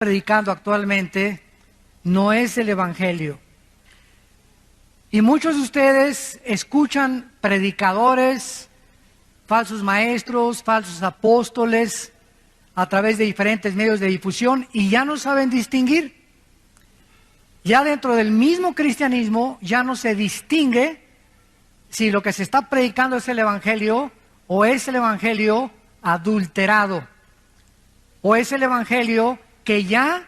predicando actualmente no es el Evangelio. Y muchos de ustedes escuchan predicadores, falsos maestros, falsos apóstoles, a través de diferentes medios de difusión y ya no saben distinguir. Ya dentro del mismo cristianismo ya no se distingue si lo que se está predicando es el Evangelio o es el Evangelio adulterado o es el Evangelio que ya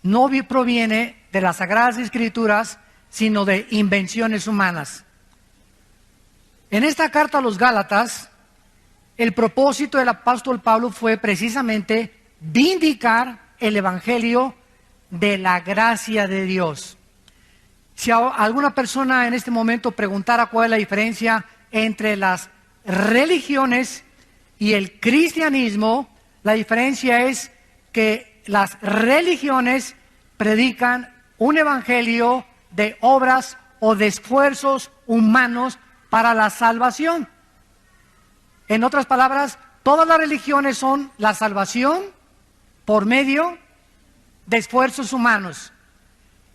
no proviene de las Sagradas Escrituras, sino de invenciones humanas. En esta carta a los Gálatas, el propósito del apóstol Pablo fue precisamente vindicar el Evangelio de la gracia de Dios. Si alguna persona en este momento preguntara cuál es la diferencia entre las religiones y el cristianismo, la diferencia es que las religiones predican un evangelio de obras o de esfuerzos humanos para la salvación. En otras palabras, todas las religiones son la salvación por medio de esfuerzos humanos.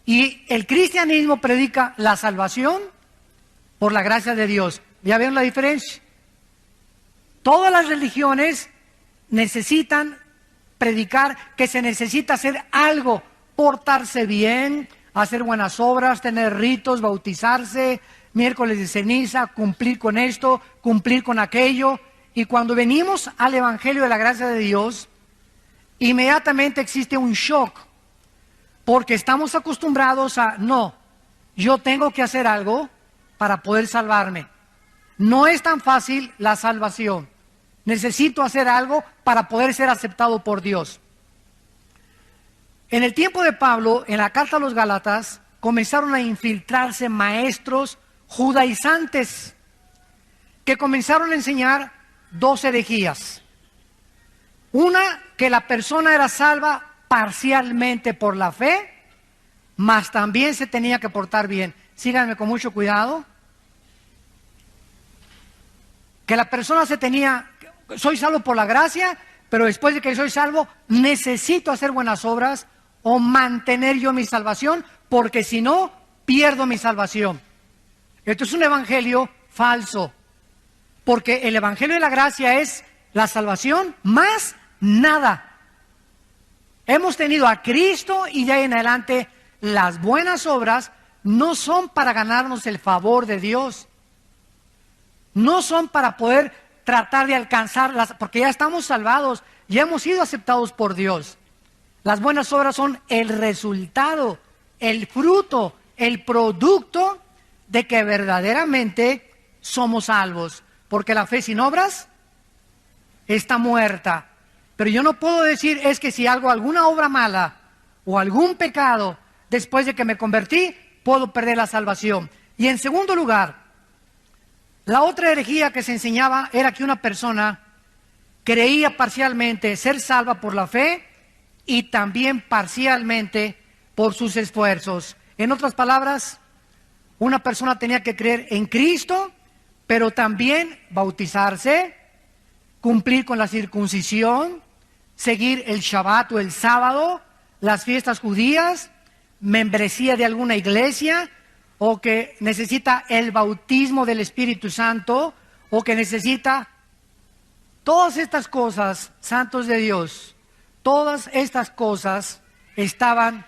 Y el cristianismo predica la salvación por la gracia de Dios. ¿Ya ven la diferencia? Todas las religiones necesitan predicar que se necesita hacer algo, portarse bien, hacer buenas obras, tener ritos, bautizarse, miércoles de ceniza, cumplir con esto, cumplir con aquello. Y cuando venimos al Evangelio de la gracia de Dios, inmediatamente existe un shock, porque estamos acostumbrados a, no, yo tengo que hacer algo para poder salvarme. No es tan fácil la salvación. Necesito hacer algo para poder ser aceptado por Dios. En el tiempo de Pablo, en la carta a los Gálatas, comenzaron a infiltrarse maestros judaizantes que comenzaron a enseñar dos herejías. Una, que la persona era salva parcialmente por la fe, mas también se tenía que portar bien. Síganme con mucho cuidado. Que la persona soy salvo por la gracia, pero después de que soy salvo, necesito hacer buenas obras o mantener yo mi salvación, porque si no, pierdo mi salvación. Esto es un evangelio falso, porque el evangelio de la gracia es la salvación más nada. Hemos tenido a Cristo y de ahí en adelante las buenas obras no son para ganarnos el favor de Dios. No son para poder tratar de alcanzarlas, porque ya estamos salvados, ya hemos sido aceptados por Dios. Las buenas obras son el resultado, el fruto, el producto de que verdaderamente somos salvos. Porque la fe sin obras está muerta. Pero yo no puedo decir, es que si hago alguna obra mala o algún pecado después de que me convertí, puedo perder la salvación. Y en segundo lugar, la otra herejía que se enseñaba era que una persona creía parcialmente ser salva por la fe y también parcialmente por sus esfuerzos. En otras palabras, una persona tenía que creer en Cristo, pero también bautizarse, cumplir con la circuncisión, seguir el Shabbat o el sábado, las fiestas judías, membresía de alguna iglesia, o que necesita el bautismo del Espíritu Santo, o que necesita todas estas cosas, santos de Dios, todas estas cosas estaban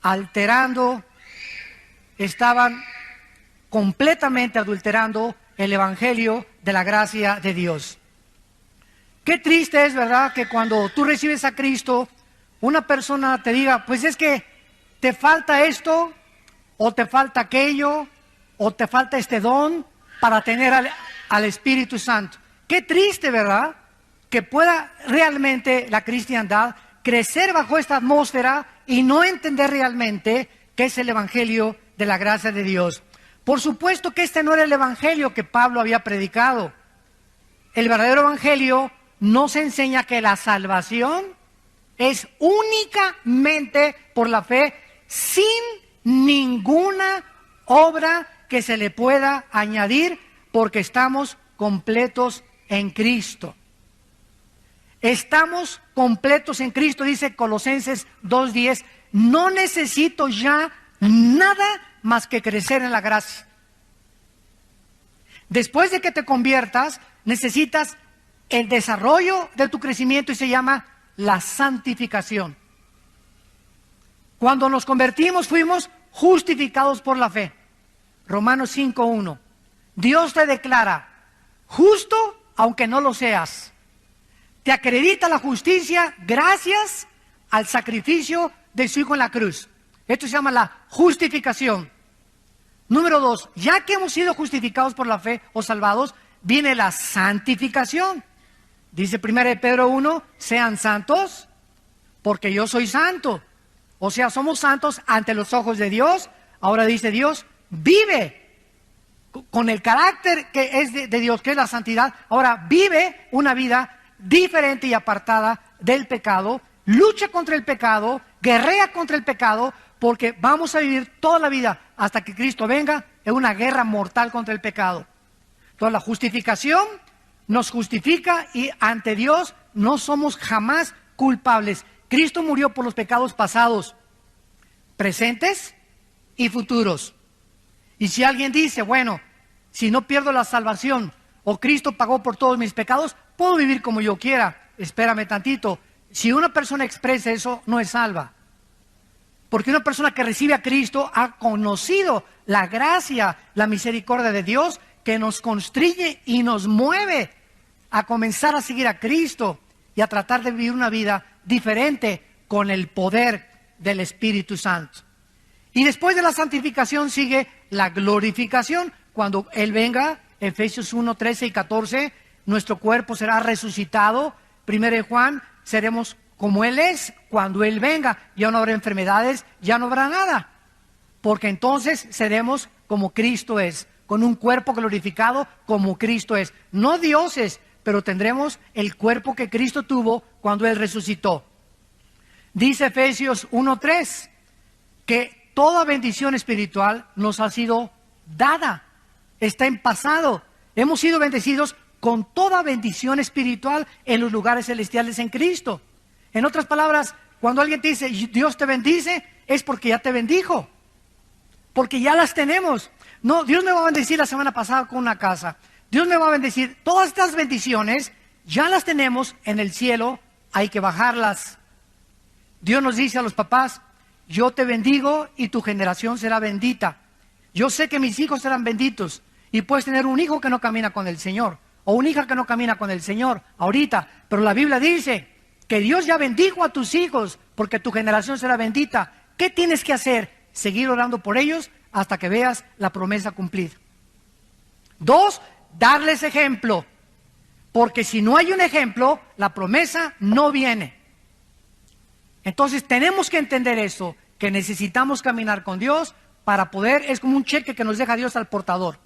alterando, estaban completamente adulterando el Evangelio de la gracia de Dios. Qué triste es, ¿verdad?, que cuando tú recibes a Cristo, una persona te diga, pues es que te falta esto, o te falta aquello, o te falta este don para tener al Espíritu Santo. Qué triste, ¿verdad?, que pueda realmente la cristiandad crecer bajo esta atmósfera y no entender realmente qué es el Evangelio de la gracia de Dios. Por supuesto que este no era el Evangelio que Pablo había predicado. El verdadero Evangelio nos enseña que la salvación es únicamente por la fe, sin ninguna obra que se le pueda añadir, porque estamos completos en Cristo. Estamos completos en Cristo, dice Colosenses 2:10. No necesito ya nada más que crecer en la gracia. Después de que te conviertas, necesitas el desarrollo de tu crecimiento y se llama la santificación. Cuando nos convertimos fuimos justificados por la fe. Romanos 5:1. Dios te declara justo aunque no lo seas. Te acredita la justicia gracias al sacrificio de su Hijo en la cruz. Esto se llama la justificación. Número 2, ya que hemos sido justificados por la fe o salvados, viene la santificación. Dice 1 Pedro 1, sean santos porque yo soy santo. O sea, somos santos ante los ojos de Dios. Ahora dice Dios, vive con el carácter que es de Dios, que es la santidad. Ahora vive una vida diferente y apartada del pecado. Lucha contra el pecado, guerrea contra el pecado, porque vamos a vivir toda la vida hasta que Cristo venga en una guerra mortal contra el pecado. Entonces la justificación nos justifica y ante Dios no somos jamás culpables. Cristo murió por los pecados pasados, presentes y futuros. Y si alguien dice, bueno, si no pierdo la salvación o Cristo pagó por todos mis pecados, puedo vivir como yo quiera. Espérame tantito. Si una persona expresa eso, no es salva. Porque una persona que recibe a Cristo ha conocido la gracia, la misericordia de Dios que nos constriñe y nos mueve a comenzar a seguir a Cristo y a tratar de vivir una vida diferente con el poder del Espíritu Santo. Y después de la santificación sigue la glorificación. Cuando Él venga, Efesios 1, 13 y 14, nuestro cuerpo será resucitado. 1 Juan, seremos como Él es cuando Él venga. Ya no habrá enfermedades, ya no habrá nada. Porque entonces seremos como Cristo es, con un cuerpo glorificado como Cristo es. No dioses, pero tendremos el cuerpo que Cristo tuvo cuando Él resucitó. Dice Efesios 1:3 que toda bendición espiritual nos ha sido dada, está en pasado. Hemos sido bendecidos con toda bendición espiritual en los lugares celestiales en Cristo. En otras palabras, cuando alguien te dice Dios te bendice, es porque ya te bendijo, porque ya las tenemos. No, Dios me va a bendecir la semana pasada con una casa. Dios me va a bendecir. Todas estas bendiciones ya las tenemos en el cielo, hay que bajarlas. Dios nos dice a los papás, yo te bendigo y tu generación será bendita. Yo sé que mis hijos serán benditos. Y puedes tener un hijo que no camina con el Señor, o una hija que no camina con el Señor ahorita, pero la Biblia dice que Dios ya bendijo a tus hijos porque tu generación será bendita. ¿Qué tienes que hacer? Seguir orando por ellos hasta que veas la promesa cumplida. 2, darles ejemplo, porque si no hay un ejemplo, la promesa no viene. Entonces tenemos que entender eso, que necesitamos caminar con Dios para poder, es como un cheque que nos deja Dios al portador.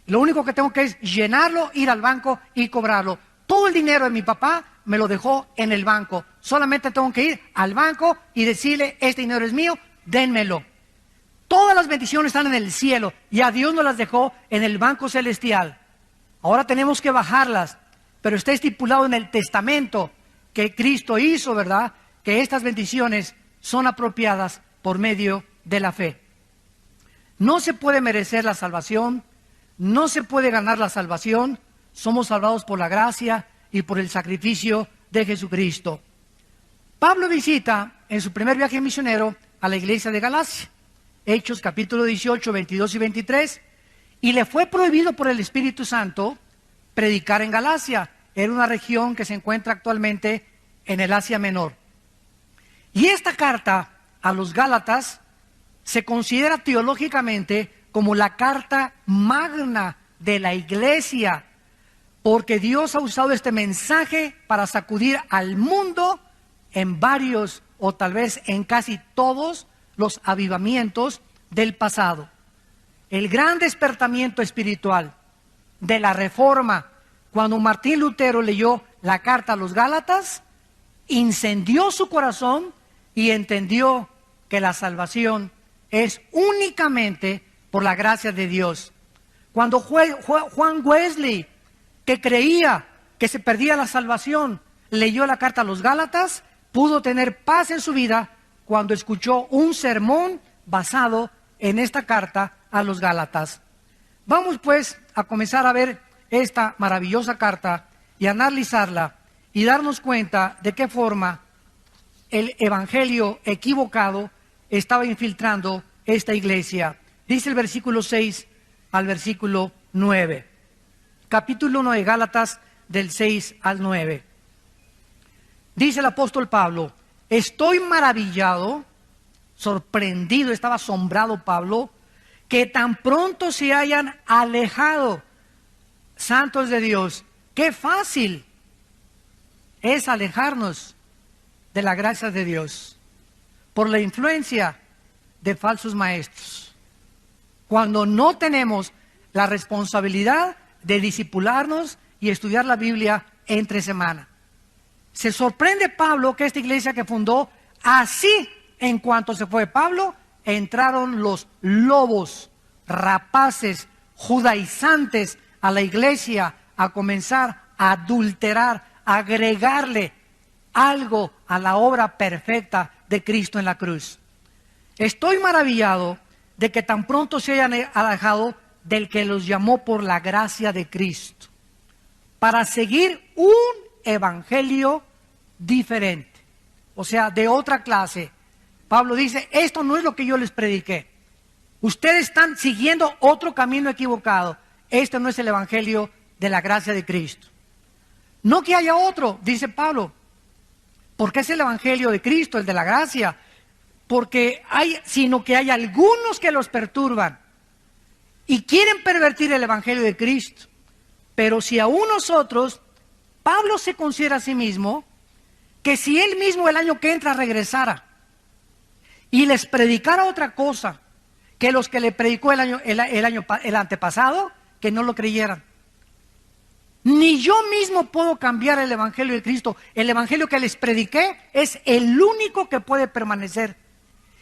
Lo único que tengo que es llenarlo, ir al banco y cobrarlo. Todo el dinero de mi papá me lo dejó en el banco. Solamente tengo que ir al banco y decirle, este dinero es mío, dénmelo. Todas las bendiciones están en el cielo y a Dios nos las dejó en el banco celestial. Ahora tenemos que bajarlas, pero está estipulado en el testamento que Cristo hizo, ¿verdad? Que estas bendiciones son apropiadas por medio de la fe. No se puede merecer la salvación, no se puede ganar la salvación, somos salvados por la gracia y por el sacrificio de Jesucristo. Pablo visita en su primer viaje misionero a la iglesia de Galacia, Hechos capítulo 18, 22 y 23, y le fue prohibido por el Espíritu Santo predicar en Galacia. Era una región que se encuentra actualmente en el Asia Menor. Y esta carta a los Gálatas se considera teológicamente como la carta magna de la iglesia, porque Dios ha usado este mensaje para sacudir al mundo en varios o tal vez en casi todos los avivamientos del pasado. El gran despertamiento espiritual de la Reforma, cuando Martín Lutero leyó la carta a los Gálatas, incendió su corazón y entendió que la salvación es únicamente por la gracia de Dios. Cuando Juan Wesley, que creía que se perdía la salvación, leyó la carta a los Gálatas, pudo tener paz en su vida cuando escuchó un sermón basado en esta carta a los Gálatas. Vamos pues a comenzar a ver esta maravillosa carta y analizarla y darnos cuenta de qué forma el evangelio equivocado estaba infiltrando esta iglesia. Dice el versículo 6 al versículo 9. Capítulo 1 de Gálatas, del 6 al 9. Dice el apóstol Pablo: estoy maravillado, sorprendido, estaba asombrado Pablo, que tan pronto se hayan alejado santos de Dios. Qué fácil es alejarnos de la gracia de Dios por la influencia de falsos maestros, cuando no tenemos la responsabilidad de discipularnos y estudiar la Biblia entre semana. Se sorprende Pablo que esta iglesia que fundó, así en cuanto se fue Pablo, entraron los lobos, rapaces, judaizantes a la iglesia a comenzar a adulterar, a agregarle algo a la obra perfecta de Cristo en la cruz. Estoy maravillado de que tan pronto se hayan alejado del que los llamó por la gracia de Cristo, para seguir un evangelio diferente, o sea, de otra clase. Pablo dice, esto no es lo que yo les prediqué. Ustedes están siguiendo otro camino equivocado. Este no es el evangelio de la gracia de Cristo. No que haya otro, dice Pablo, porque es el evangelio de Cristo, el de la gracia, sino que hay algunos que los perturban y quieren pervertir el evangelio de Cristo. Pero si aún nosotros, Pablo se considera a sí mismo que si él mismo el año que entra regresara y les predicara otra cosa que los que le predicó el antepasado, que no lo creyeran. Ni yo mismo puedo cambiar el evangelio de Cristo. El evangelio que les prediqué es el único que puede permanecer.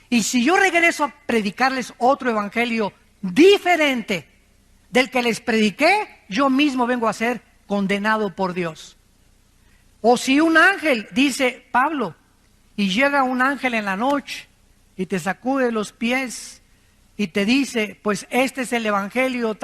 Y si yo regreso a predicarles otro evangelio diferente del que les prediqué, yo mismo vengo a ser condenado por Dios. O si un ángel, dice Pablo, y llega un ángel en la noche y te sacude los pies y te dice, pues este es el evangelio,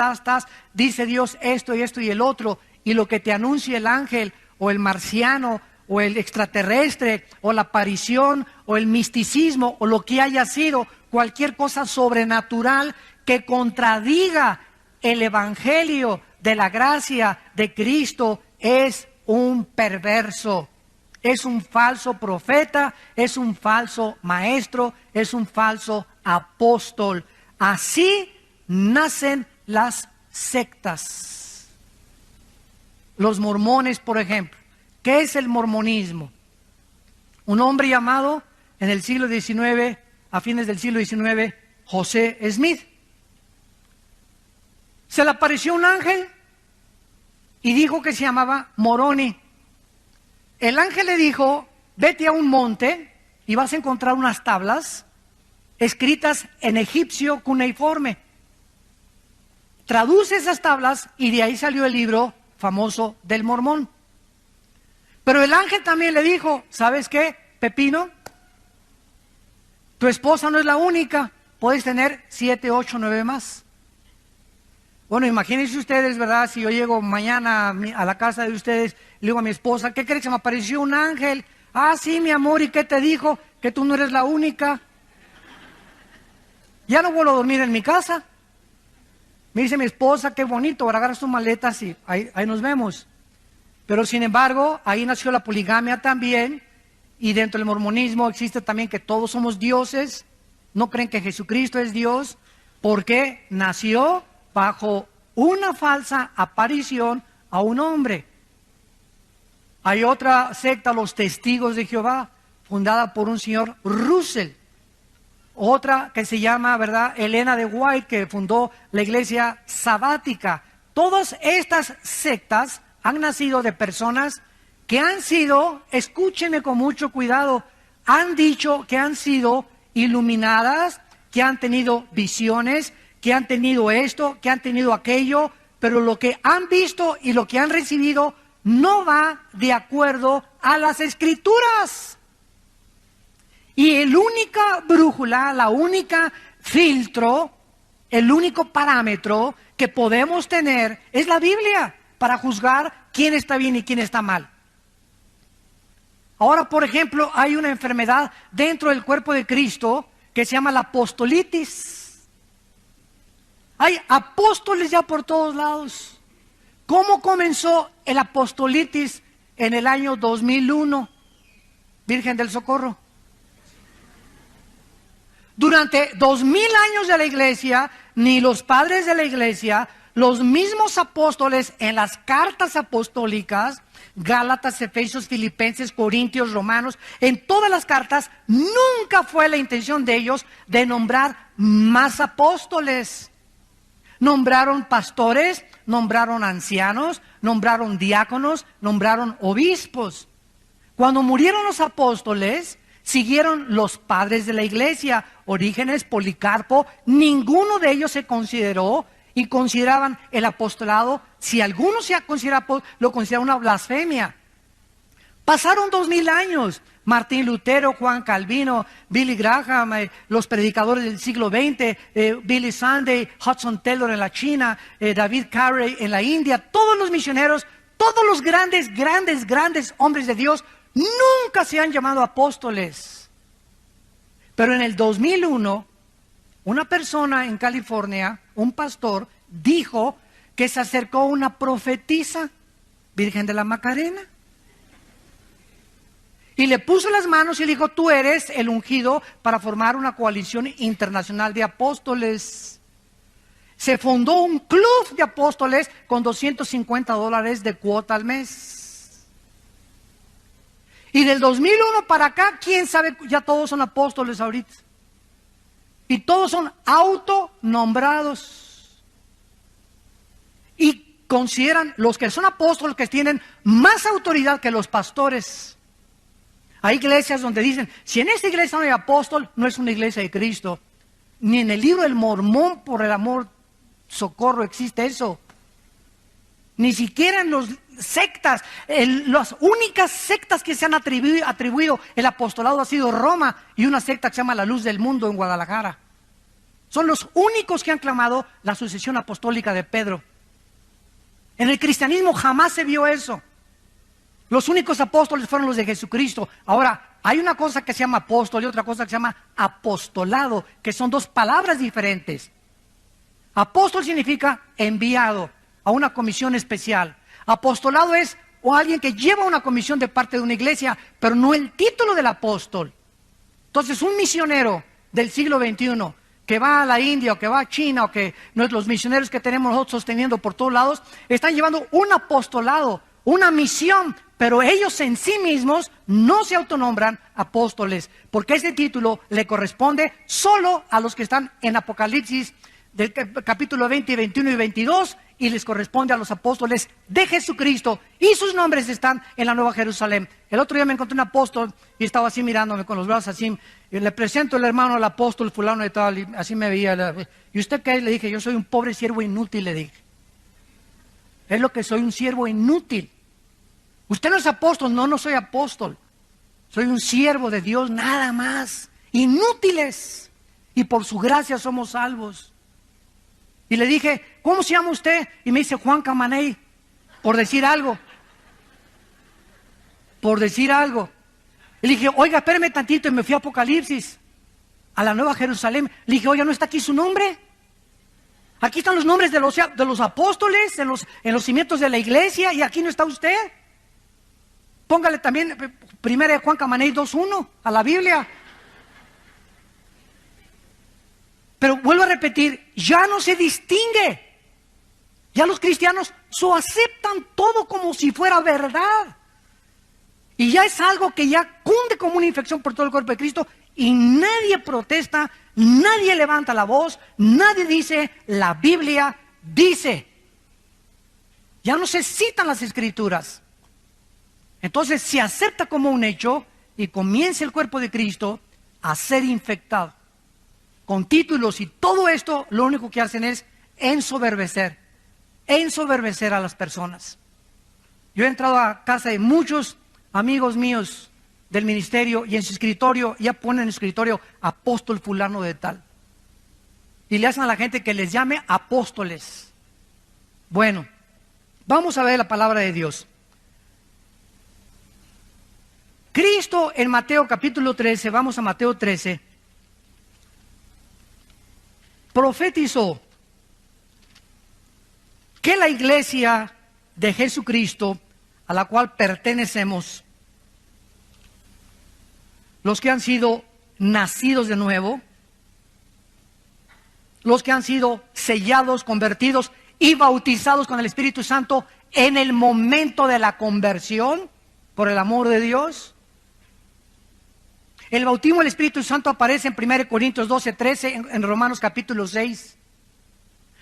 dice Dios esto y esto y el otro, y lo que te anuncia el ángel o el marciano o el extraterrestre o la aparición o el misticismo o lo que haya sido, cualquier cosa sobrenatural que contradiga el evangelio de la gracia de Cristo, es un perverso, es un falso profeta, es un falso maestro, es un falso apóstol. Así nacen las sectas. Los mormones, por ejemplo. ¿Qué es el mormonismo? Un hombre llamado en el siglo XIX, a fines del siglo XIX, José Smith. Se le apareció un ángel y dijo que se llamaba Moroni. El ángel le dijo, vete a un monte y vas a encontrar unas tablas escritas en egipcio cuneiforme. Traduce esas tablas y de ahí salió el libro famoso del Mormón. Pero el ángel también le dijo, ¿sabes qué, Pepino? Tu esposa no es la única, puedes tener 7, 8, 9 más. Bueno, imagínense ustedes, ¿verdad? Si yo llego mañana a la casa de ustedes, le digo a mi esposa, ¿qué crees? Se me apareció un ángel. Ah, sí, mi amor, ¿y qué te dijo? Que tú no eres la única. Ya no vuelvo a dormir en mi casa. Me dice mi esposa, qué bonito, ahora agarras tus maletas y ahí nos vemos. Pero sin embargo, ahí nació la poligamia también, y dentro del mormonismo existe también que todos somos dioses, no creen que Jesucristo es Dios, porque nació bajo una falsa aparición a un hombre. Hay otra secta, los Testigos de Jehová, fundada por un señor Russell. Otra que se llama, ¿verdad?, Elena de White, que fundó la iglesia sabática. Todas estas sectas han nacido de personas que han sido, escúchenme con mucho cuidado, han dicho que han sido iluminadas, que han tenido visiones, que han tenido esto, que han tenido aquello, pero lo que han visto y lo que han recibido no va de acuerdo a las Escrituras. Y el única brújula, la única filtro, el único parámetro que podemos tener es la Biblia para juzgar quién está bien y quién está mal. Ahora, por ejemplo, hay una enfermedad dentro del cuerpo de Cristo que se llama la apostolitis. Hay apóstoles ya por todos lados. ¿Cómo comenzó el apostolitis en el año 2001? Virgen del Socorro. Durante 2000 años de la iglesia, ni los padres de la iglesia, los mismos apóstoles en las cartas apostólicas, Gálatas, Efesios, Filipenses, Corintios, Romanos, en todas las cartas, nunca fue la intención de ellos de nombrar más apóstoles. Nombraron pastores, nombraron ancianos, nombraron diáconos, nombraron obispos. Cuando murieron los apóstoles, siguieron los padres de la iglesia, Orígenes, Policarpo. Ninguno de ellos se consideró y consideraban el apostolado. Si alguno se considera, lo considera una blasfemia. Pasaron 2000 años. Martín Lutero, Juan Calvino, Billy Graham, los predicadores del siglo XX, Billy Sunday, Hudson Taylor en la China, David Carey en la India, todos los misioneros, todos los grandes hombres de Dios, nunca se han llamado apóstoles. Pero en el 2001, una persona en California, un pastor, dijo que se acercó una profetisa, Virgen de la Macarena, y le puso las manos y le dijo: tú eres el ungido para formar una coalición internacional de apóstoles. Se fundó un club de apóstoles con $250 de cuota al mes. Y del 2001 para acá, quién sabe, ya todos son apóstoles ahorita. Y todos son autonombrados. Y consideran los que son apóstoles que tienen más autoridad que los pastores. Hay iglesias donde dicen: si en esta iglesia no hay apóstol, no es una iglesia de Cristo. Ni en el libro del Mormón, por el amor, socorro, existe eso. Ni siquiera en las sectas, las únicas sectas que se han atribuido el apostolado ha sido Roma y una secta que se llama La Luz del Mundo en Guadalajara. Son los únicos que han clamado la sucesión apostólica de Pedro. En el cristianismo jamás se vio eso. Los únicos apóstoles fueron los de Jesucristo. Ahora, hay una cosa que se llama apóstol y otra cosa que se llama apostolado, que son dos palabras diferentes. Apóstol significa enviado a una comisión especial. Apostolado es o alguien que lleva una comisión de parte de una iglesia, pero no el título del apóstol. Entonces, un misionero del siglo XXI que va a la India o que va a China o que los misioneros que tenemos nosotros sosteniendo por todos lados, están llevando un apostolado, una misión, pero ellos en sí mismos no se autonombran apóstoles, porque ese título le corresponde solo a los que están en Apocalipsis del capítulo 20, 21 y 22, y les corresponde a los apóstoles de Jesucristo, y sus nombres están en la Nueva Jerusalén. El otro día me encontré un apóstol y estaba así mirándome con los brazos así, y le presento el hermano al apóstol fulano y tal, y así me veía. ¿Y usted qué es? Le dije: yo soy un pobre siervo inútil, le dije. Es lo que soy, un siervo inútil. Usted no es apóstol. No, no soy apóstol. Soy un siervo de Dios, nada más. Inútiles. Y por su gracia somos salvos. Y le dije: ¿cómo se llama usted? Y me dice: Juan Camaney, por decir algo. Por decir algo. Y le dije: oiga, espéreme tantito. Y me fui a Apocalipsis, a la Nueva Jerusalén. Le dije: oiga, ¿no está aquí su nombre? Aquí están los nombres de los apóstoles, en los cimientos de la iglesia, y aquí no está usted. Póngale también 1 Juan Camaney 2:1 a la Biblia. Pero vuelvo a repetir, ya no se distingue. Ya los cristianos aceptan todo como si fuera verdad. Y ya es algo que ya cunde como una infección por todo el cuerpo de Cristo, y nadie protesta, nadie levanta la voz, nadie dice: la Biblia dice. Ya no se citan las Escrituras. Entonces se acepta como un hecho y comienza el cuerpo de Cristo a ser infectado con títulos, y todo esto lo único que hacen es ensoberbecer a las personas. Yo he entrado a casa de muchos amigos míos del ministerio, y en su escritorio, ya ponen en su escritorio apóstol fulano de tal. Y le hacen a la gente que les llame apóstoles. Bueno, vamos a ver la palabra de Dios. Cristo en Mateo capítulo 13, vamos a Mateo 13, profetizó que la iglesia de Jesucristo, a la cual pertenecemos, los que han sido nacidos de nuevo, los que han sido sellados, convertidos y bautizados con el Espíritu Santo en el momento de la conversión, por el amor de Dios. El bautismo del Espíritu Santo aparece en 1 Corintios 12, 13, en Romanos capítulo 6.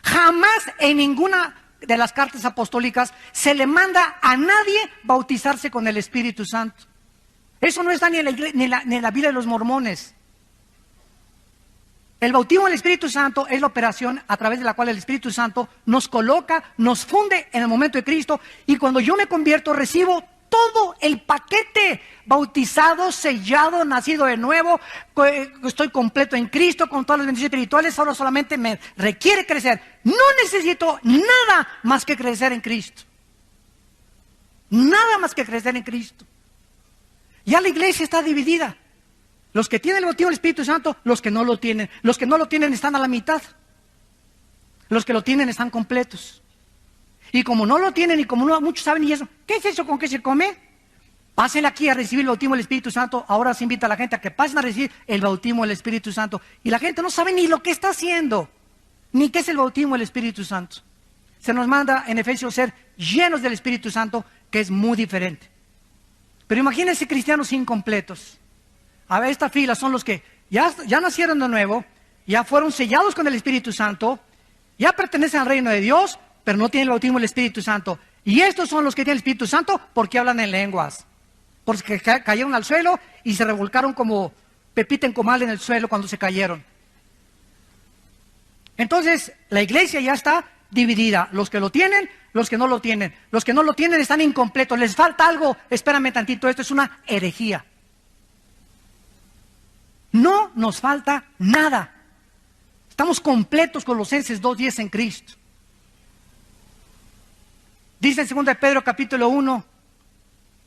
Jamás en ninguna de las cartas apostólicas se le manda a nadie bautizarse con el Espíritu Santo. Eso no está ni en la Biblia de los mormones. El bautismo del Espíritu Santo es la operación a través de la cual el Espíritu Santo nos coloca, nos funde en el momento de Cristo, y cuando yo me convierto recibo todo el paquete: bautizado, sellado, nacido de nuevo, estoy completo en Cristo con todas las bendiciones espirituales. Ahora solamente me requiere crecer. No necesito nada más que crecer en Cristo. Nada más que crecer en Cristo. Ya la iglesia está dividida. Los que tienen el bautismo del Espíritu Santo, los que no lo tienen. Los que no lo tienen están a la mitad. Los que lo tienen están completos. Y como no lo tienen, y como no muchos saben, y eso, ¿qué es eso con qué se come? Pasen aquí a recibir el bautismo del Espíritu Santo. Ahora se invita a la gente a que pasen a recibir el bautismo del Espíritu Santo. Y la gente no sabe ni lo que está haciendo, ni qué es el bautismo del Espíritu Santo. Se nos manda en Efesios ser llenos del Espíritu Santo, que es muy diferente. Pero imagínense cristianos incompletos. A ver, esta fila son los que ya nacieron de nuevo, ya fueron sellados con el Espíritu Santo, ya pertenecen al reino de Dios, pero no tienen el bautismo del Espíritu Santo. Y estos son los que tienen el Espíritu Santo porque hablan en lenguas. Porque cayeron al suelo y se revolcaron como pepita en comal en el suelo cuando se cayeron. Entonces, la iglesia ya está dividida. Los que lo tienen, los que no lo tienen. Los que no lo tienen están incompletos. Les falta algo. Espérame tantito, esto es una herejía. No nos falta nada. Estamos completos, Colosenses 2:10, en Cristo. Dice en 2 de Pedro capítulo 1,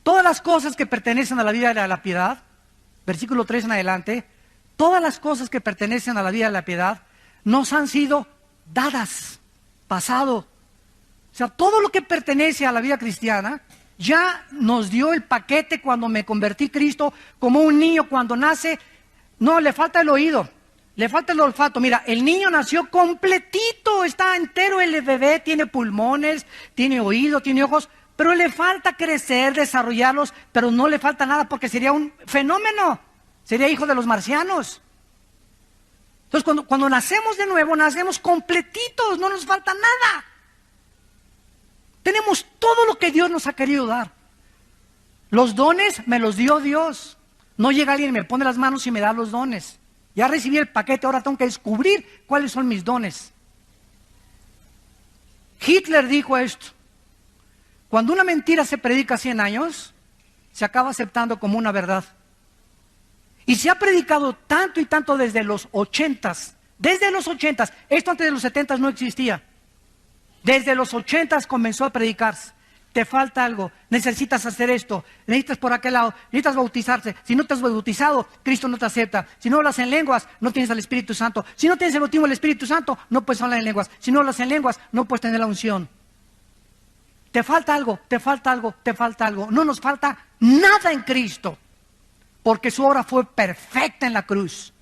todas las cosas que pertenecen a la vida de la piedad, versículo 3 en adelante, todas las cosas que pertenecen a la vida de la piedad nos han sido dadas, pasado. O sea, todo lo que pertenece a la vida cristiana ya nos dio el paquete cuando me convertí en Cristo, como un niño cuando nace. No, le falta el oído, le falta el olfato. Mira, el niño nació completito, está entero el bebé, tiene pulmones, tiene oído, tiene ojos, pero le falta crecer, desarrollarlos, pero no le falta nada porque sería un fenómeno, sería hijo de los marcianos. Entonces, cuando nacemos de nuevo, nacemos completitos, no nos falta nada. Tenemos todo lo que Dios nos ha querido dar. Los dones me los dio Dios. No llega alguien y me pone las manos y me da los dones. Ya recibí el paquete, ahora tengo que descubrir cuáles son mis dones. Hitler dijo esto: cuando una mentira se predica 100 años, se acaba aceptando como una verdad. Y se ha predicado tanto y tanto desde los 80s. Desde los 80s. Esto antes de los 70s no existía. Desde los 80s comenzó a predicarse. Te falta algo, necesitas hacer esto, necesitas por aquel lado, necesitas bautizarse. Si no te has bautizado, Cristo no te acepta. Si no hablas en lenguas, no tienes al Espíritu Santo. Si no tienes el bautismo del Espíritu Santo, no puedes hablar en lenguas. Si no hablas en lenguas, no puedes tener la unción. Te falta algo, te falta algo, te falta algo. No nos falta nada en Cristo, porque su obra fue perfecta en la cruz.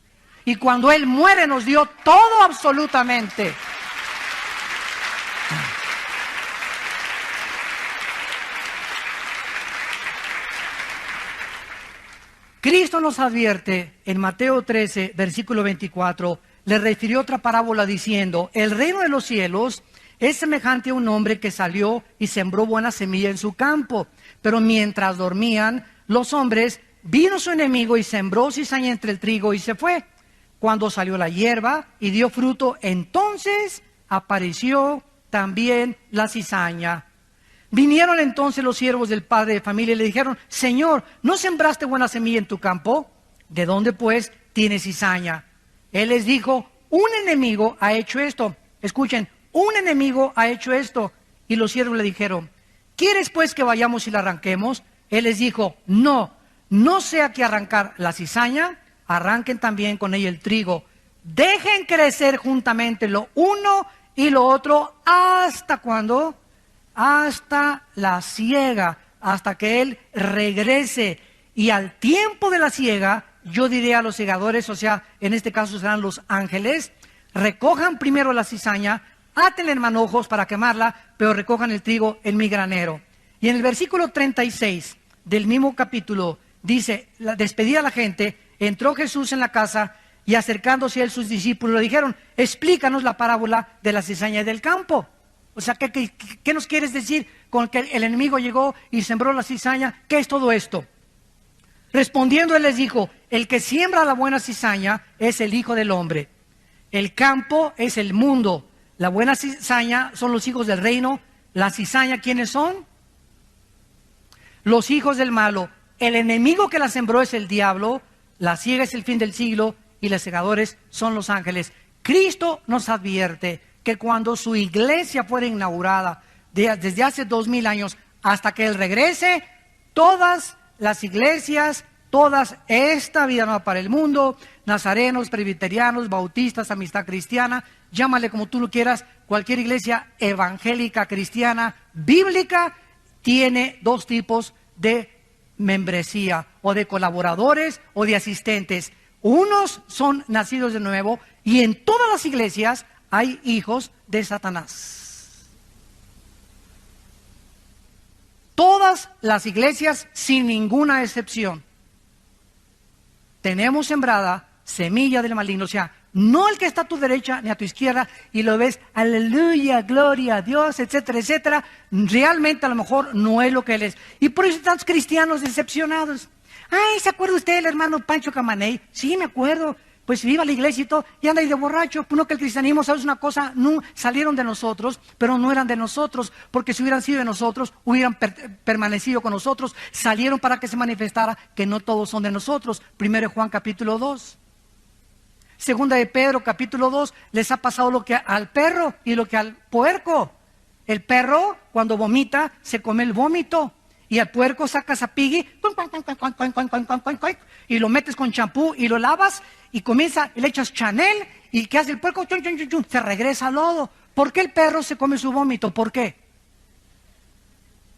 Y cuando Él muere nos dio todo absolutamente. Cristo nos advierte en Mateo 13, versículo 24, le refirió otra parábola diciendo: el reino de los cielos es semejante a un hombre que salió y sembró buena semilla en su campo. Pero mientras dormían los hombres, vino su enemigo y sembró cizaña entre el trigo y se fue. Cuando salió la hierba y dio fruto, entonces apareció también la cizaña. Vinieron entonces los siervos del padre de familia y le dijeron: Señor, ¿no sembraste buena semilla en tu campo? ¿De dónde pues tienes cizaña? Él les dijo: un enemigo ha hecho esto. Escuchen, un enemigo ha hecho esto. Y los siervos le dijeron: ¿quieres pues que vayamos y la arranquemos? Él les dijo: no, no sea que arrancar la cizaña, arranquen también con ella el trigo. Dejen crecer juntamente lo uno y lo otro. ¿Hasta cuándo? Hasta la siega, hasta que Él regrese. Y al tiempo de la siega, yo diré a los segadores, o sea, en este caso serán los ángeles: recojan primero la cizaña, átenla en manojos para quemarla, pero recojan el trigo en mi granero. Y en el versículo 36 del mismo capítulo dice: despedida a la gente, entró Jesús en la casa, y acercándose a él sus discípulos le dijeron: explícanos la parábola de la cizaña del campo. O sea, ¿qué nos quieres decir con que el enemigo llegó y sembró la cizaña? ¿Qué es todo esto? Respondiendo él les dijo: el que siembra la buena cizaña es el Hijo del Hombre. El campo es el mundo. La buena cizaña son los hijos del reino. La cizaña, ¿quiénes son? Los hijos del malo. El enemigo que la sembró es el diablo. La siega es el fin del siglo y los segadores son los ángeles. Cristo nos advierte que cuando su iglesia fuera inaugurada, desde hace 2000 años hasta que Él regrese, todas las iglesias, todas, esta vida nueva para el mundo, nazarenos, presbiterianos, bautistas, amistad cristiana, llámale como tú lo quieras, cualquier iglesia evangélica, cristiana, bíblica, tiene dos tipos de membresía, o de colaboradores o de asistentes. Unos son nacidos de nuevo, y en todas las iglesias hay hijos de Satanás. Todas las iglesias, sin ninguna excepción, tenemos sembrada semilla del maligno. O sea, no el que está a tu derecha ni a tu izquierda y lo ves, aleluya, gloria a Dios, etcétera, etcétera. Realmente a lo mejor no es lo que él es. Y por eso están los cristianos decepcionados. Ay, ¿se acuerda usted del hermano Pancho Camaney? Sí, me acuerdo. Pues iba a la iglesia y todo, y anda ahí de borracho. Pues no, que el cristianismo, ¿sabes una cosa? No, salieron de nosotros, pero no eran de nosotros, porque si hubieran sido de nosotros, hubieran permanecido con nosotros. Salieron para que se manifestara que no todos son de nosotros. Primero de Juan capítulo 2. Segunda de Pedro capítulo 2, les ha pasado lo que al perro y lo que al puerco. El perro, cuando vomita, se come el vómito. Y al puerco sacas a Piggy y lo metes con champú y lo lavas y comienza, y le echas Chanel, y ¿qué hace el puerco? Chun, chun, chun, chun, se regresa al lodo. ¿Por qué el perro se come su vómito? ¿Por qué?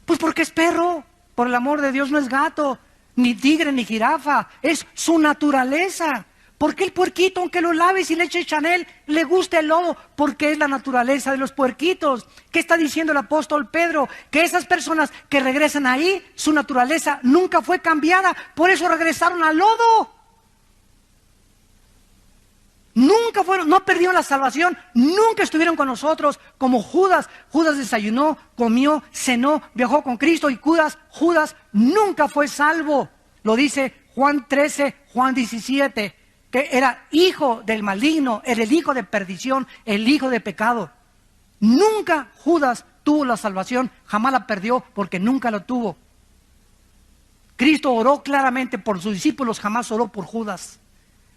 Pues porque es perro. Por el amor de Dios, no es gato, ni tigre, ni jirafa. Es su naturaleza. ¿Por qué el puerquito, aunque lo laves y le eches Chanel, le gusta el lodo? Porque es la naturaleza de los puerquitos. ¿Qué está diciendo el apóstol Pedro? Que esas personas que regresan ahí, su naturaleza nunca fue cambiada. Por eso regresaron al lodo. Nunca fueron, no perdieron la salvación, nunca estuvieron con nosotros como Judas. Judas desayunó, comió, cenó, viajó con Cristo, y Judas nunca fue salvo. Lo dice Juan 13, Juan 17. Que era hijo del maligno, era el hijo de perdición, el hijo de pecado. Nunca Judas tuvo la salvación, jamás la perdió porque nunca la tuvo. Cristo oró claramente por sus discípulos, jamás oró por Judas,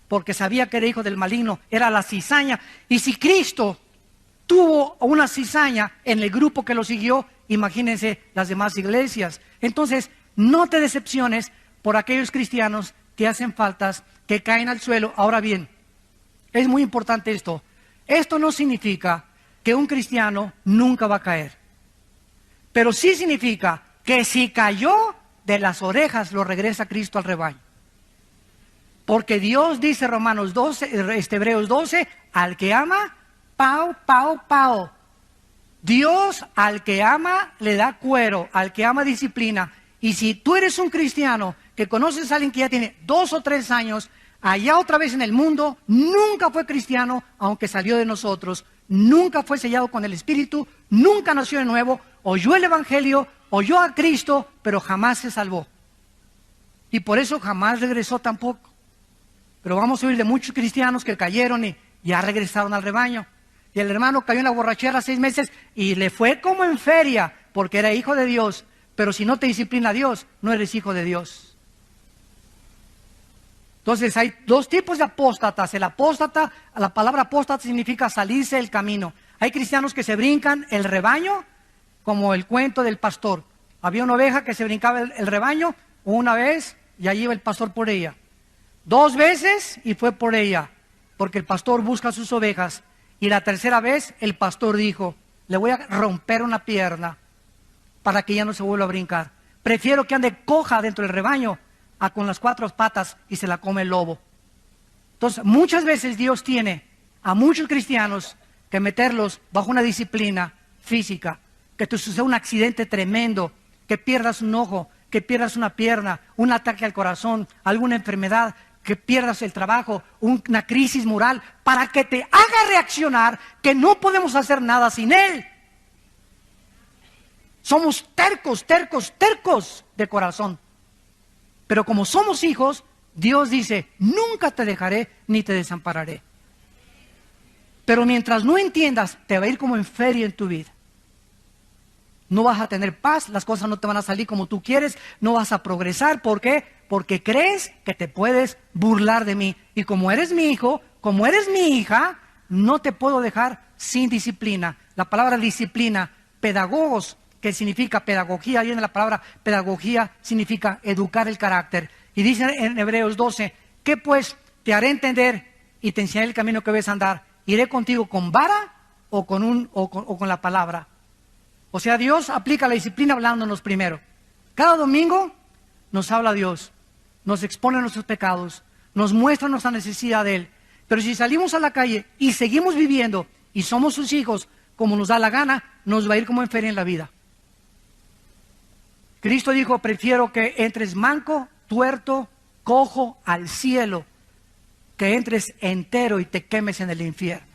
porque sabía que era hijo del maligno, era la cizaña. Y si Cristo tuvo una cizaña en el grupo que lo siguió, imagínense las demás iglesias. Entonces, no te decepciones por aquellos cristianos que hacen faltas, que caen al suelo. Ahora bien, es muy importante esto. Esto no significa que un cristiano nunca va a caer. Pero sí significa que si cayó, de las orejas lo regresa Cristo al rebaño. Porque Dios dice, Romanos 12, Hebreos 12, al que ama, pau, pau, pau. Dios al que ama le da cuero, al que ama disciplina. Y si tú eres un cristiano que conoces a alguien que ya tiene 2 o 3 años, allá otra vez en el mundo, nunca fue cristiano, aunque salió de nosotros, nunca fue sellado con el Espíritu, nunca nació de nuevo, oyó el Evangelio, oyó a Cristo, pero jamás se salvó. Y por eso jamás regresó tampoco. Pero vamos a oír de muchos cristianos que cayeron y ya regresaron al rebaño. Y el hermano cayó en la borrachera 6 meses y le fue como en feria. porque era hijo de Dios, pero si no te disciplina Dios, no eres hijo de Dios. Entonces hay dos tipos de apóstatas. El apóstata, la palabra apóstata significa salirse del camino. Hay cristianos que se brincan el rebaño, como el cuento del pastor. Había una oveja que se brincaba el rebaño una vez y allí iba el pastor por ella. 2 veces y fue por ella, porque el pastor busca sus ovejas. Y la tercera vez el pastor dijo, le voy a romper una pierna para que ya no se vuelva a brincar. Prefiero que ande coja dentro del rebaño a con las 4 patas y se la come el lobo. Entonces, muchas veces Dios tiene a muchos cristianos que meterlos bajo una disciplina física, que te suceda un accidente tremendo, que pierdas un ojo, que pierdas una pierna, un ataque al corazón, alguna enfermedad, que pierdas el trabajo, una crisis moral, para que te haga reaccionar que no podemos hacer nada sin Él. Somos tercos de corazón. Pero como somos hijos, Dios dice, nunca te dejaré ni te desampararé. Pero mientras no entiendas, te va a ir como en feria en tu vida. No vas a tener paz, las cosas no te van a salir como tú quieres, no vas a progresar. ¿Por qué? Porque crees que te puedes burlar de mí. Y como eres mi hijo, como eres mi hija, no te puedo dejar sin disciplina. La palabra disciplina, pedagogos, que significa pedagogía, viene la palabra pedagogía, significa educar el carácter. Y dice en Hebreos 12, ¿qué pues te haré entender y te enseñaré el camino que debes andar? ¿Iré contigo con vara o con la palabra? O sea, Dios aplica la disciplina hablándonos primero. Cada domingo nos habla Dios, nos expone nuestros pecados, nos muestra nuestra necesidad de Él. Pero si salimos a la calle y seguimos viviendo y somos sus hijos como nos da la gana, nos va a ir como en feria en la vida. Cristo dijo, prefiero que entres manco, tuerto, cojo al cielo, que entres entero y te quemes en el infierno.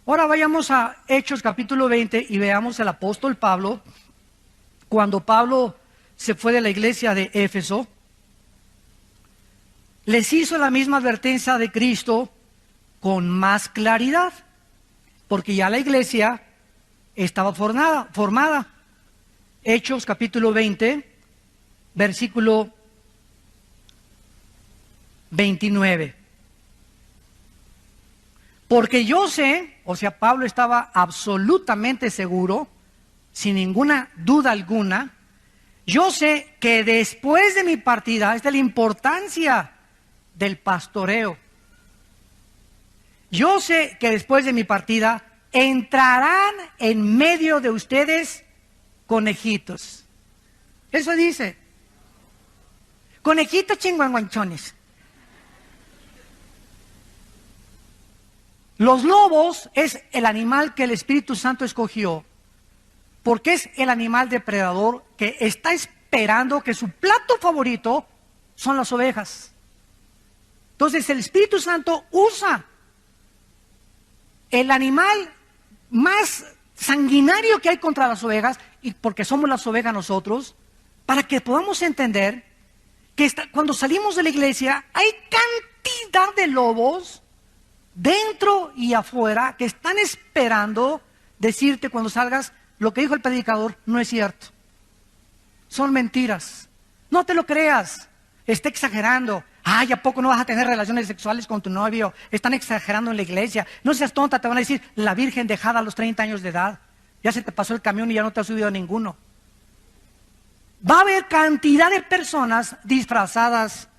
Ahora vayamos a Hechos capítulo 20 y veamos el apóstol Pablo. Cuando Pablo se fue de la iglesia de Éfeso, les hizo la misma advertencia de Cristo con más claridad, porque ya la iglesia estaba formada. Hechos capítulo 20, versículo 29. Porque yo sé, o sea, Pablo estaba absolutamente seguro, sin ninguna duda alguna, yo sé que después de mi partida, esta es la importancia del pastoreo. Yo sé que después de mi partida entrarán en medio de ustedes conejitos. Eso dice. Conejitos chinguanguanchones. Los lobos es el animal que el Espíritu Santo escogió, porque es el animal depredador que está esperando que su plato favorito son las ovejas. Entonces el Espíritu Santo usa el animal más sanguinario que hay contra las ovejas, y porque somos las ovejas nosotros, para que podamos entender que cuando salimos de la iglesia hay cantidad de lobos dentro y afuera que están esperando decirte cuando salgas, lo que dijo el predicador no es cierto. Son mentiras. No te lo creas. Está exagerando. Ay, ¿a poco no vas a tener relaciones sexuales con tu novio? Están exagerando en la iglesia. No seas tonta, te van a decir, la virgen dejada a los 30 años de edad. Ya se te pasó el camión y ya no te has subido a ninguno. Va a haber cantidad de personas disfrazadas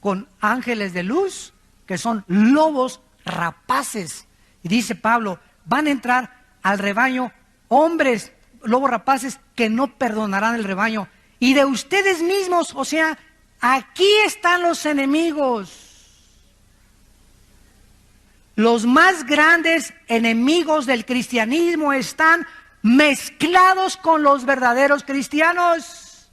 con ángeles de luz, que son lobos rapaces. Y dice Pablo, van a entrar al rebaño hombres, lobos rapaces, que no perdonarán el rebaño. Y de ustedes mismos, o sea, aquí están los enemigos. Los más grandes enemigos del cristianismo están mezclados con los verdaderos cristianos.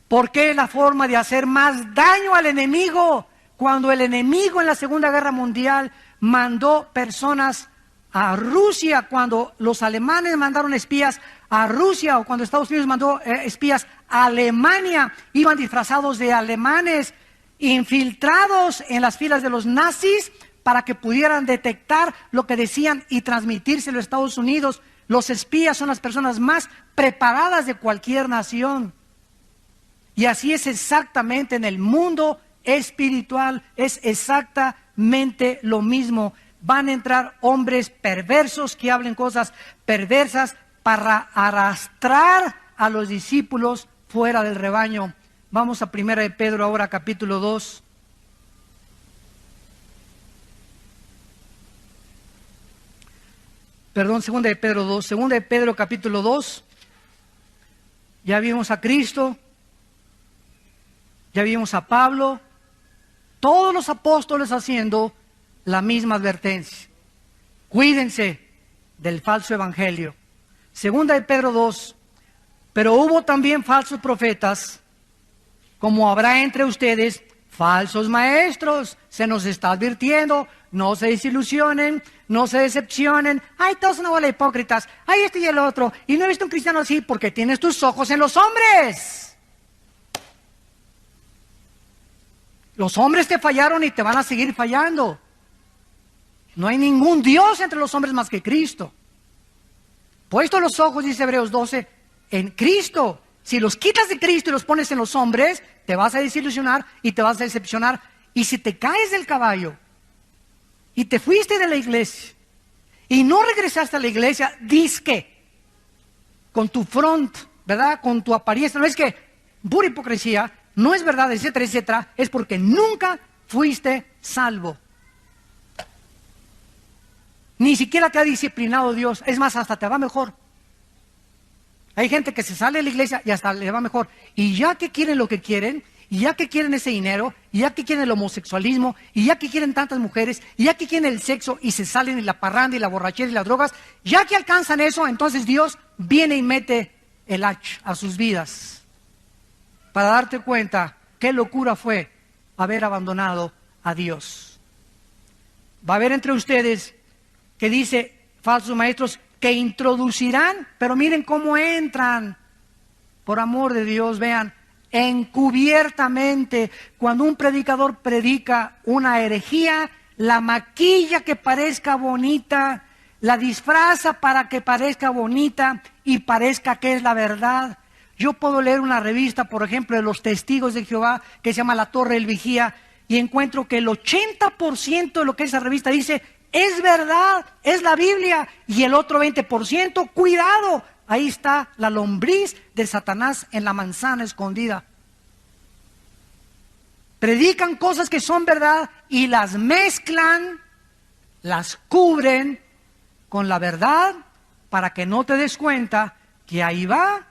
Porque es la forma de hacer más daño al enemigo. Cuando el enemigo en la Segunda Guerra Mundial mandó personas a Rusia, cuando los alemanes mandaron espías a Rusia, o cuando Estados Unidos mandó espías a Alemania, iban disfrazados de alemanes, infiltrados en las filas de los nazis, para que pudieran detectar lo que decían y transmitírselo a Estados Unidos, Los espías son las personas más preparadas de cualquier nación. Y así es exactamente en el mundo espiritual, es exactamente lo mismo. Van a entrar hombres perversos que hablen cosas perversas para arrastrar a los discípulos fuera del rebaño. Vamos a 1 de Pedro ahora, capítulo 2. Perdón, 2 de Pedro 2. 2 de Pedro, capítulo 2. Ya vimos a Cristo. Ya vimos a Pablo. Todos los apóstoles haciendo la misma advertencia. Cuídense del falso evangelio. 2 de Pedro 2. Pero hubo también falsos profetas, como habrá entre ustedes falsos maestros. Se nos está advirtiendo, no se desilusionen, no se decepcionen. Ay, todos una bola de hipócritas. Ay, este y el otro. Y no he visto un cristiano así porque tienes tus ojos en los hombres. Los hombres te fallaron y te van a seguir fallando. No hay ningún Dios entre los hombres más que Cristo. Puesto los ojos, dice Hebreos 12, en Cristo. Si los quitas de Cristo y los pones en los hombres, te vas a desilusionar y te vas a decepcionar. Y si te caes del caballo y te fuiste de la iglesia y no regresaste a la iglesia, dizque con tu front, ¿verdad? Con tu apariencia, no es que pura hipocresía, no es verdad, etcétera, etcétera, es porque nunca fuiste salvo. Ni siquiera te ha disciplinado Dios, es más, hasta te va mejor. Hay gente que se sale de la iglesia y hasta le va mejor. Y ya que quieren lo que quieren, y ya que quieren ese dinero, y ya que quieren el homosexualismo, y ya que quieren tantas mujeres, y ya que quieren el sexo, y se salen y la parranda, y la borrachera, y las drogas, ya que alcanzan eso, entonces Dios viene y mete el hacha a sus vidas. Para darte cuenta qué locura fue haber abandonado a Dios. Va a haber entre ustedes que dice, falsos maestros, que introducirán, pero miren cómo entran, por amor de Dios, vean, encubiertamente. Cuando un predicador predica una herejía, la maquilla que parezca bonita, la disfraza para que parezca bonita y parezca que es la verdad. Yo puedo leer una revista, por ejemplo, de los Testigos de Jehová, que se llama La Torre del Vigía, y encuentro que el 80% de lo que esa revista dice es verdad, es la Biblia, y el otro 20%, cuidado, ahí está la lombriz de Satanás en la manzana escondida. Predican cosas que son verdad y las mezclan, las cubren con la verdad para que no te des cuenta que ahí va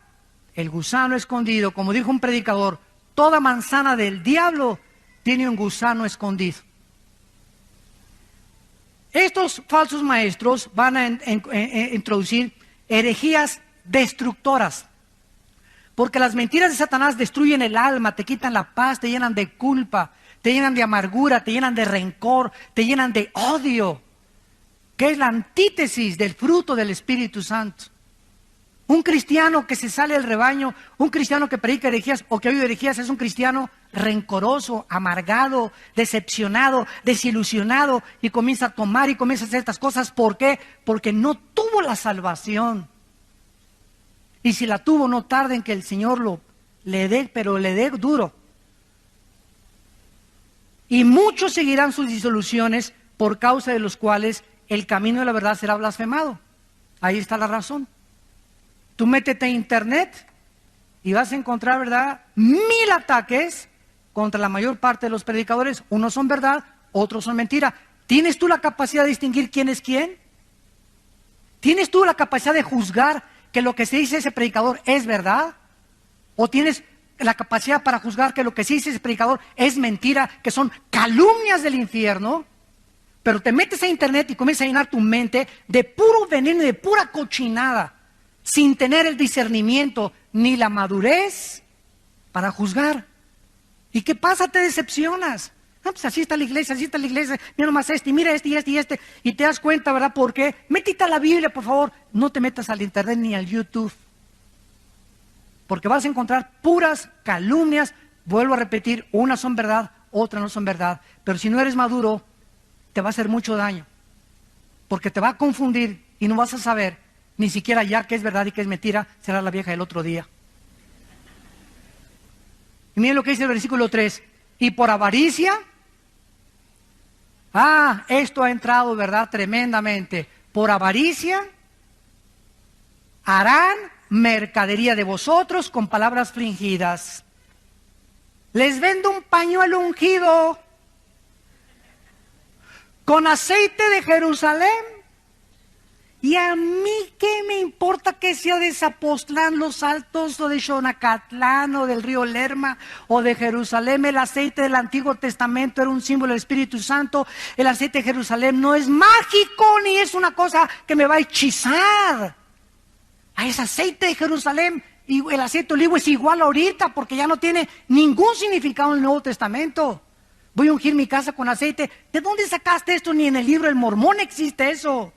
el gusano escondido. Como dijo un predicador, toda manzana del diablo tiene un gusano escondido. Estos falsos maestros van a introducir herejías destructoras, porque las mentiras de Satanás destruyen el alma, te quitan la paz, te llenan de culpa, te llenan de amargura, te llenan de rencor, te llenan de odio, que es la antítesis del fruto del Espíritu Santo. Un cristiano que se sale del rebaño, un cristiano que predica herejías o que oye herejías, es un cristiano rencoroso, amargado, decepcionado, desilusionado, y comienza a tomar y comienza a hacer estas cosas. ¿Por qué? Porque no tuvo la salvación. Y si la tuvo, no tarde en que el Señor le dé, pero le dé duro. Y muchos seguirán sus disoluciones, por causa de los cuales el camino de la verdad será blasfemado. Ahí está la razón. Tú métete a internet y vas a encontrar, ¿verdad?, 1000 ataques contra la mayor parte de los predicadores. Unos son verdad, otros son mentira. ¿Tienes tú la capacidad de distinguir quién es quién? ¿Tienes tú la capacidad de juzgar que lo que se dice ese predicador es verdad? ¿O tienes la capacidad para juzgar que lo que se dice ese predicador es mentira, que son calumnias del infierno? Pero te metes a internet y comienzas a llenar tu mente de puro veneno y de pura cochinada, sin tener el discernimiento ni la madurez para juzgar. ¿Y qué pasa? Te decepcionas. Ah, pues así está la iglesia, mira nomás este, y mira este y este y este, y te das cuenta, ¿verdad? ¿Por qué? Métete a la Biblia, por favor. No te metas al internet ni al YouTube, porque vas a encontrar puras calumnias. Vuelvo a repetir, unas son verdad, otras no son verdad. Pero si no eres maduro, te va a hacer mucho daño, porque te va a confundir y no vas a saber ni siquiera ya qué es verdad y qué es mentira, será la vieja del otro día. Y miren lo que dice el versículo 3. Y por avaricia, esto ha entrado, ¿verdad? Tremendamente. Por avaricia harán mercadería de vosotros con palabras fingidas. Les vendo un pañuelo ungido con aceite de Jerusalén. Y a mí qué me importa que sea de Zapotlán, Los Altos, o de Xonacatlán, o del río Lerma, o de Jerusalén. El aceite del Antiguo Testamento era un símbolo del Espíritu Santo. El aceite de Jerusalén no es mágico, ni es una cosa que me va a hechizar. Es aceite de Jerusalén. Y el aceite de olivo es igual ahorita, porque ya no tiene ningún significado en el Nuevo Testamento. Voy a ungir mi casa con aceite. ¿De dónde sacaste esto? Ni en el libro del Mormón existe eso.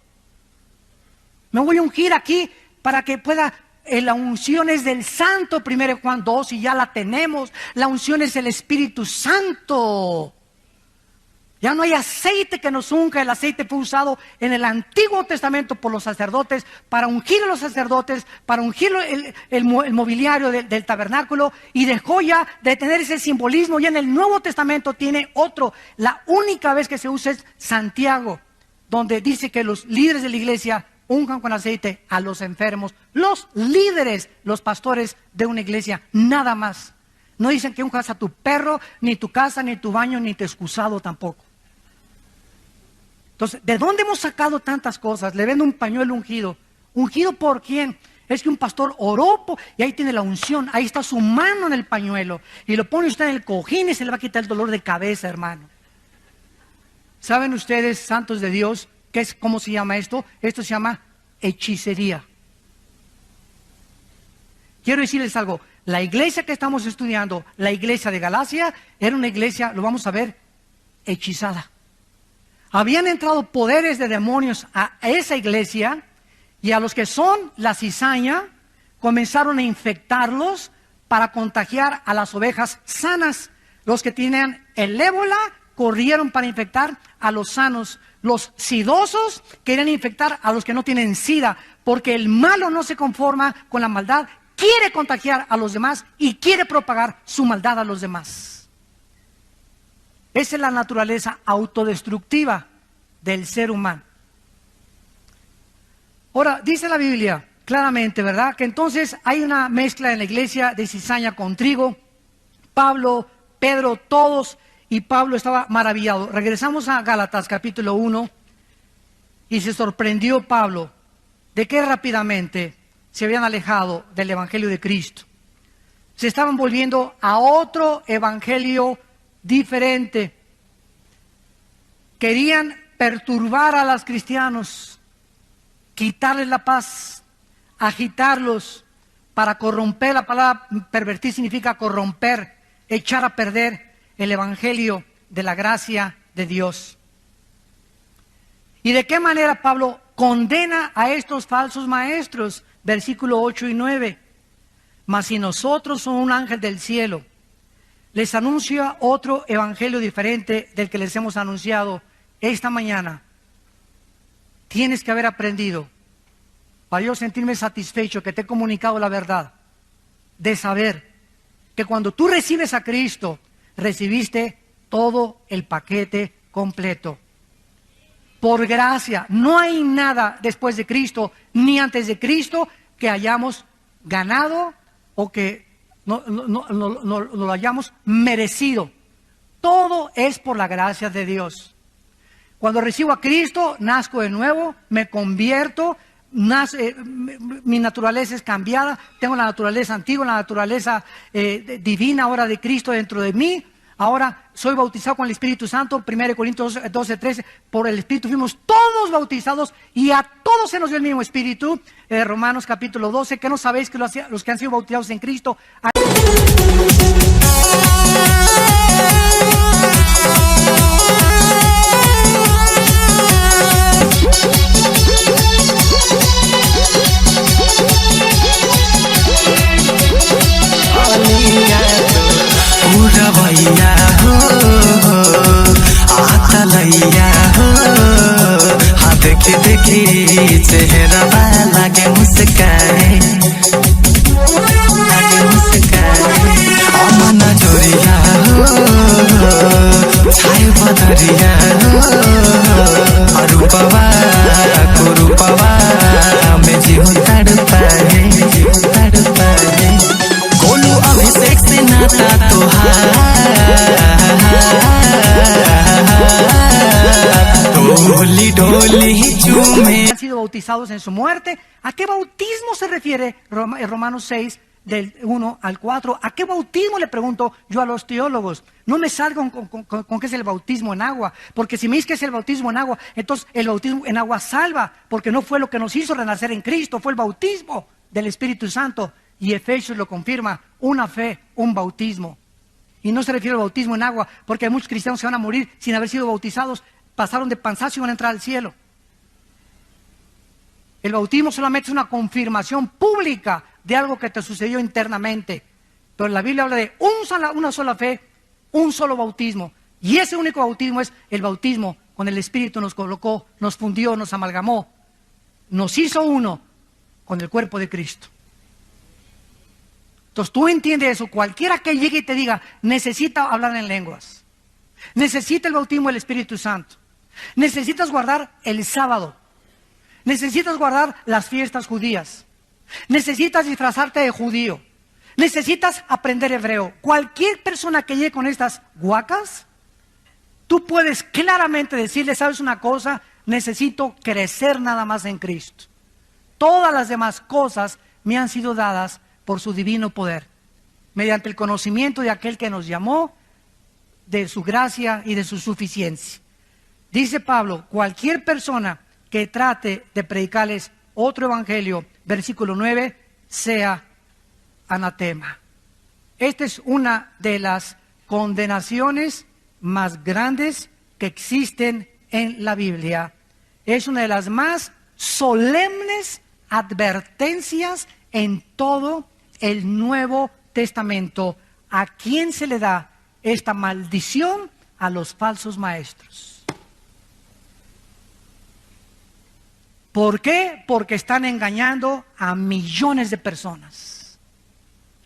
Me voy a ungir aquí para que pueda, la unción es del Santo, 1 Juan 2, y ya la tenemos. La unción es el Espíritu Santo. Ya no hay aceite que nos unja. El aceite fue usado en el Antiguo Testamento por los sacerdotes, para ungir a los sacerdotes, para ungir el mobiliario del tabernáculo, y dejó ya de tener ese simbolismo. Ya en el Nuevo Testamento tiene otro. La única vez que se usa es Santiago, donde dice que los líderes de la iglesia unjan con aceite a los enfermos. Los líderes, los pastores de una iglesia, nada más. No dicen que unjas a tu perro, ni tu casa, ni tu baño, ni tu excusado tampoco. Entonces, ¿de dónde hemos sacado tantas cosas? Le vendo un pañuelo ungido. ¿Ungido por quién? Es que un pastor oró y ahí tiene la unción. Ahí está su mano en el pañuelo. Y lo pone usted en el cojín y se le va a quitar el dolor de cabeza, hermano. ¿Saben ustedes, santos de Dios, cómo se llama esto? Esto se llama hechicería. Quiero decirles algo. La iglesia que estamos estudiando, la iglesia de Galacia, era una iglesia, lo vamos a ver, hechizada. Habían entrado poderes de demonios a esa iglesia, y a los que son la cizaña comenzaron a infectarlos para contagiar a las ovejas sanas. Los que tienen el ébola corrieron para infectar a los sanos. Los sidosos querían infectar a los que no tienen sida, porque el malo no se conforma con la maldad, quiere contagiar a los demás y quiere propagar su maldad a los demás. Esa es la naturaleza autodestructiva del ser humano. Ahora, dice la Biblia claramente, ¿verdad?, que entonces hay una mezcla en la iglesia de cizaña con trigo. Pablo, Pedro, todos... Y Pablo estaba maravillado. Regresamos a Gálatas capítulo 1 y se sorprendió Pablo de que rápidamente se habían alejado del evangelio de Cristo. Se estaban volviendo a otro evangelio diferente. Querían perturbar a los cristianos, quitarles la paz, agitarlos para corromper. La palabra pervertir significa corromper, echar a perder el evangelio de la gracia de Dios. ¿Y de qué manera Pablo condena a estos falsos maestros? Versículo 8 y 9. Mas si nosotros somos un ángel del cielo, les anuncia otro evangelio diferente del que les hemos anunciado esta mañana. Tienes que haber aprendido, para yo sentirme satisfecho que te he comunicado la verdad, de saber que cuando tú recibes a Cristo, recibiste todo el paquete completo. Por gracia, no hay nada después de Cristo ni antes de Cristo que hayamos ganado o que no lo hayamos merecido. Todo es por la gracia de Dios. Cuando recibo a Cristo, nazco de nuevo, me convierto, mi naturaleza es cambiada, tengo la naturaleza antigua, la naturaleza divina ahora de Cristo dentro de mí. Ahora soy bautizado con el Espíritu Santo, 1 Corintios 12, 13, por el Espíritu fuimos todos bautizados y a todos se nos dio el mismo Espíritu. Romanos capítulo 12, que no sabéis que los que han sido bautizados en Cristo पूरा भैया हो आता लैया हो हाथ देखी देखी चेहरा लागे मुस्काए अमन जोरिया हो छाए बदरिया हो रूपवा को रूपवा में जीव तड़पाए गोलू अभिषेक से नाता तोहार डोली डोली चूमे Han sido bautizados en su muerte. ¿A qué bautismo se refiere Romanos 6, del 1 al 4? ¿A qué bautismo, le pregunto yo a los teólogos? No me salgan con qué es el bautismo en agua, porque si me dices que es el bautismo en agua, entonces el bautismo en agua salva, porque no fue lo que nos hizo renacer en Cristo, fue el bautismo del Espíritu Santo. Y Efesios lo confirma, una fe, un bautismo. Y no se refiere al bautismo en agua, porque hay muchos cristianos que van a morir sin haber sido bautizados, pasaron de panzazo y van a entrar al cielo. El bautismo solamente es una confirmación pública de algo que te sucedió internamente. Pero la Biblia habla de una sola fe, un solo bautismo. Y ese único bautismo es el bautismo con el Espíritu. Nos colocó, nos fundió, nos amalgamó. Nos hizo uno con el cuerpo de Cristo. Entonces tú entiendes eso. Cualquiera que llegue y te diga, necesita hablar en lenguas. Necesita el bautismo del Espíritu Santo. Necesitas guardar el sábado. Necesitas guardar las fiestas judías. Necesitas disfrazarte de judío. Necesitas aprender hebreo. Cualquier persona que llegue con estas guacas, tú puedes claramente decirle, ¿sabes una cosa? Necesito crecer nada más en Cristo. Todas las demás cosas me han sido dadas por su divino poder, mediante el conocimiento de aquel que nos llamó, de su gracia y de su suficiencia. Dice Pablo, cualquier persona que trate de predicarles otro evangelio, versículo 9, sea anatema. Esta es una de las condenaciones más grandes que existen en la Biblia. Es una de las más solemnes advertencias en todo el Nuevo Testamento. ¿A quién se le da esta maldición? A los falsos maestros. ¿Por qué? Porque están engañando a millones de personas,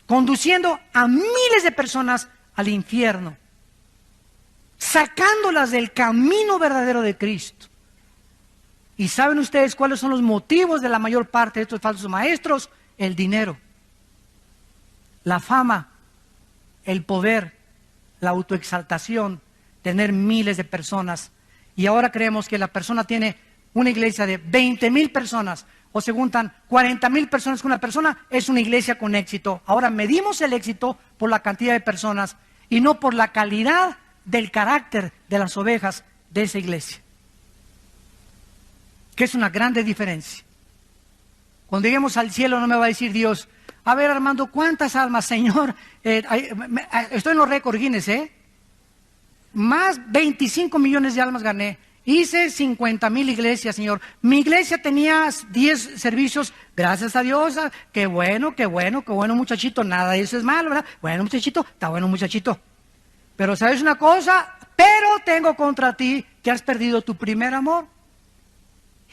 conduciendo a miles de personas al infierno, sacándolas del camino verdadero de Cristo. ¿Y saben ustedes cuáles son los motivos de la mayor parte de estos falsos maestros? El dinero, la fama, el poder, la autoexaltación, tener miles de personas. Y ahora creemos que la persona tiene una iglesia de 20,000 personas, o se juntan 40,000 personas con una persona, es una iglesia con éxito. Ahora medimos el éxito por la cantidad de personas y no por la calidad del carácter de las ovejas de esa iglesia, que es una grande diferencia. Cuando lleguemos al cielo no me va a decir Dios, a ver Armando, ¿cuántas almas, Señor? Estoy en los récords Guinness, más 25 millones de almas gané. Hice 50,000 iglesias, Señor. Mi iglesia tenía 10 servicios, gracias a Dios. Qué bueno, muchachito. Nada de eso es malo, ¿verdad? Bueno, muchachito, está bueno, muchachito. Pero ¿sabes una cosa? Pero tengo contra ti que has perdido tu primer amor.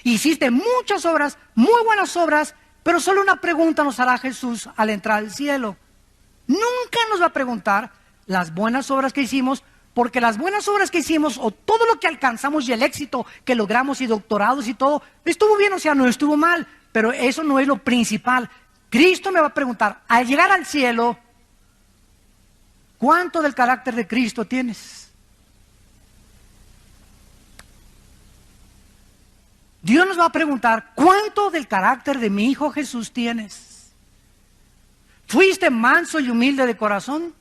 Hiciste muchas obras, muy buenas obras, pero solo una pregunta nos hará Jesús al entrar al cielo. Nunca nos va a preguntar las buenas obras que hicimos, porque las buenas obras que hicimos o todo lo que alcanzamos y el éxito que logramos y doctorados y todo, estuvo bien, o sea, no estuvo mal, pero eso no es lo principal. Cristo me va a preguntar, al llegar al cielo, ¿cuánto del carácter de Cristo tienes? Dios nos va a preguntar, ¿cuánto del carácter de mi Hijo Jesús tienes? ¿Fuiste manso y humilde de corazón?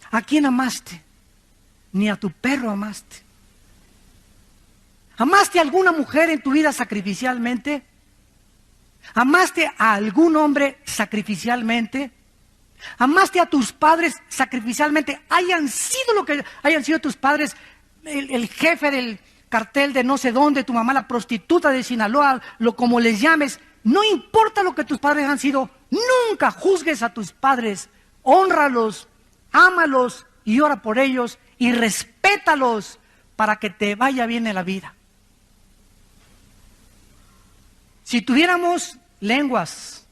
¿A quién amaste? Ni a tu perro amaste. ¿Amaste a alguna mujer en tu vida sacrificialmente? ¿Amaste a algún hombre sacrificialmente? ¿Amaste a tus padres sacrificialmente? Hayan sido lo que hayan sido tus padres, el jefe del cartel de no sé dónde, tu mamá la prostituta de Sinaloa, lo como les llames, no importa lo que tus padres han sido, nunca juzgues a tus padres, hónralos, ámalos y ora por ellos y respétalos para que te vaya bien en la vida. Si tuviéramos lenguas,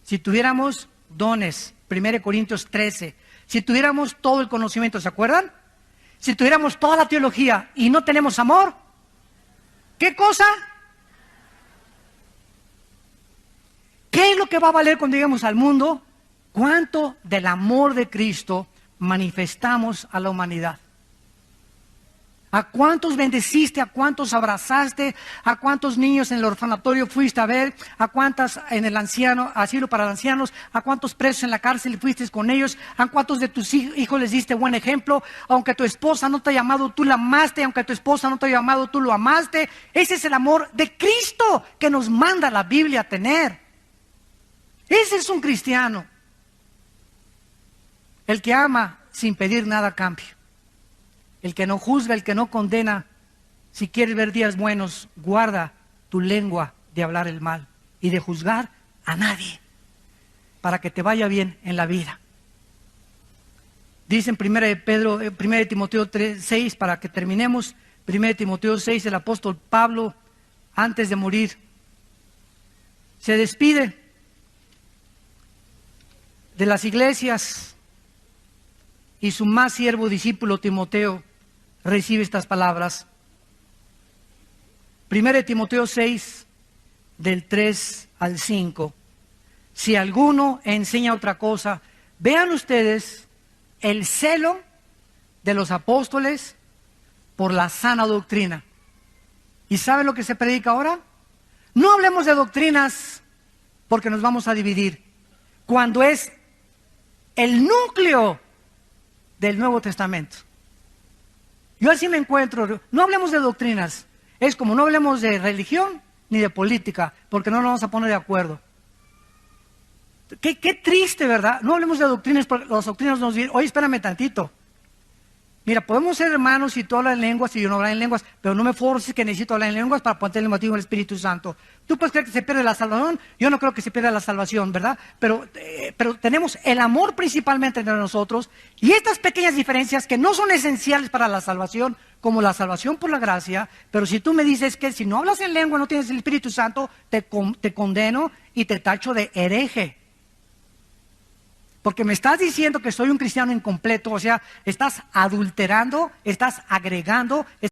si tuviéramos dones, 1 Corintios 13, si tuviéramos todo el conocimiento, ¿se acuerdan? Si tuviéramos toda la teología y no tenemos amor, ¿qué cosa? ¿Qué es lo que va a valer cuando lleguemos al mundo? ¿Cuánto del amor de Cristo manifestamos a la humanidad? ¿A cuántos bendeciste? ¿A cuántos abrazaste? ¿A cuántos niños en el orfanatorio fuiste a ver? ¿A cuántas en el asilo para ancianos? ¿A cuántos presos en la cárcel fuiste con ellos? ¿A cuántos de tus hijos les diste buen ejemplo? Aunque tu esposa no te ha llamado, tú la amaste. Aunque tu esposa no te ha llamado, tú lo amaste. Ese es el amor de Cristo que nos manda la Biblia a tener. Ese es un cristiano. El que ama sin pedir nada a cambio. El que no juzga, el que no condena. Si quieres ver días buenos, guarda tu lengua de hablar el mal y de juzgar a nadie, para que te vaya bien en la vida. Dice en 1 Timoteo 6, para que terminemos, 1 Timoteo 6, el apóstol Pablo, antes de morir, se despide de las iglesias y su más siervo discípulo Timoteo recibe estas palabras. 1 Timoteo 6, del 3 al 5. Si alguno enseña otra cosa, vean ustedes el celo de los apóstoles por la sana doctrina. ¿Y saben lo que se predica ahora? No hablemos de doctrinas porque nos vamos a dividir. Cuando es el núcleo del Nuevo Testamento. Yo así me encuentro. No hablemos de doctrinas. Es como no hablemos de religión ni de política, porque no nos vamos a poner de acuerdo. Qué triste, ¿verdad? No hablemos de doctrinas, porque las doctrinas nos dicen, oye, espérame tantito. Mira, podemos ser hermanos si tú hablas en lenguas y yo no hablo en lenguas, pero no me forces que necesito hablar en lenguas para poner el motivo del Espíritu Santo. Tú puedes creer que se pierde la salvación, yo no creo que se pierda la salvación, ¿verdad? Pero tenemos el amor principalmente entre nosotros y estas pequeñas diferencias que no son esenciales para la salvación, como la salvación por la gracia, pero si tú me dices que si no hablas en lengua no tienes el Espíritu Santo, te condeno y te tacho de hereje. Porque me estás diciendo que soy un cristiano incompleto, o sea, estás adulterando, estás agregando,